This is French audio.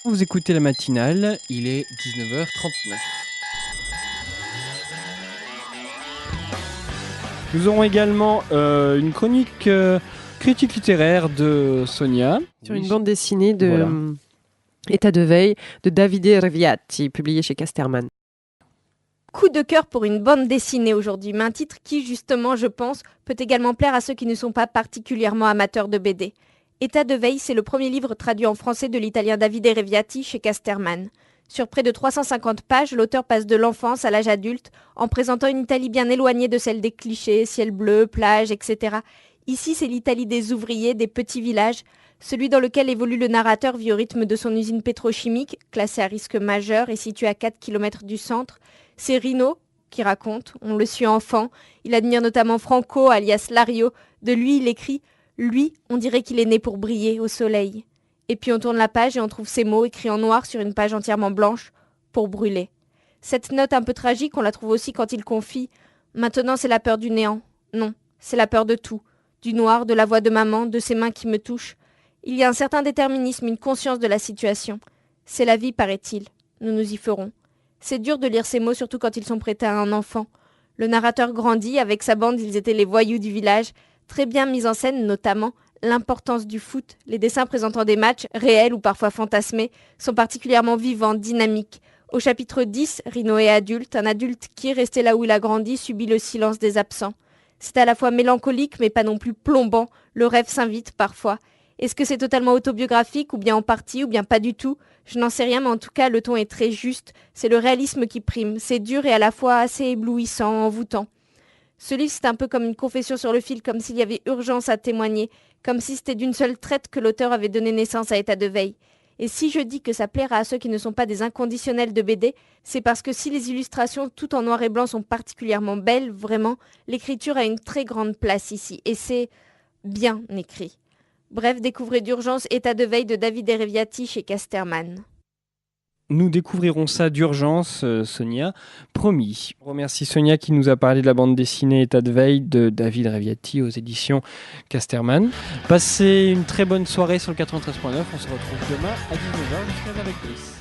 Vous écoutez la matinale, il est 19h39. Nous aurons également une chronique critique littéraire de Sonia. Sur une bande dessinée de Voilà. État de veille de Davide Reviati, publié chez Casterman. Coup de cœur pour une bande dessinée aujourd'hui, mais un titre qui, justement, je pense, peut également plaire à ceux qui ne sont pas particulièrement amateurs de BD. État de veille, c'est le premier livre traduit en français de l'italien Davide Reviati chez Casterman. Sur près de 350 pages, l'auteur passe de l'enfance à l'âge adulte en présentant une Italie bien éloignée de celle des clichés, ciel bleu, plage, etc. Ici, c'est l'Italie des ouvriers, des petits villages, celui dans lequel évolue le narrateur vit au rythme de son usine pétrochimique, classée à risque majeur et située à 4 km du centre. C'est Rino qui raconte, on le suit enfant, il admire notamment Franco, alias Lario. De lui, il écrit « Lui, on dirait qu'il est né pour briller au soleil ». Et puis on tourne la page et on trouve ces mots écrits en noir sur une page entièrement blanche, pour brûler. Cette note un peu tragique, on la trouve aussi quand il confie « Maintenant c'est la peur du néant ». Non, c'est la peur de tout. Du noir, de la voix de maman, de ses mains qui me touchent. Il y a un certain déterminisme, une conscience de la situation. C'est la vie, paraît-il. Nous nous y ferons. C'est dur de lire ces mots, surtout quand ils sont prêtés à un enfant. Le narrateur grandit, avec sa bande, ils étaient les voyous du village, très bien mis en scène notamment. L'importance du foot, les dessins présentant des matchs, réels ou parfois fantasmés, sont particulièrement vivants, dynamiques. Au chapitre 10, Rino est adulte, un adulte qui, resté là où il a grandi, subit le silence des absents. C'est à la fois mélancolique mais pas non plus plombant, le rêve s'invite parfois. Est-ce que c'est totalement autobiographique, ou bien en partie, ou bien pas du tout? Je n'en sais rien, mais en tout cas, le ton est très juste. C'est le réalisme qui prime. C'est dur et à la fois assez éblouissant, envoûtant. Ce livre, c'est un peu comme une confession sur le fil, comme s'il y avait urgence à témoigner, comme si c'était d'une seule traite que l'auteur avait donné naissance à État de veille. Et si je dis que ça plaira à ceux qui ne sont pas des inconditionnels de BD, c'est parce que si les illustrations, tout en noir et blanc, sont particulièrement belles, vraiment, l'écriture a une très grande place ici. Et c'est bien écrit. Bref, découvrez d'urgence État de veille de Davide Reviati chez Casterman. Nous découvrirons ça d'urgence, Sonia, promis. On remercie Sonia qui nous a parlé de la bande dessinée État de veille de David Reviati aux éditions Casterman. Passez une très bonne soirée sur le 93.9. On se retrouve demain à 19h. Je serai avec Brice.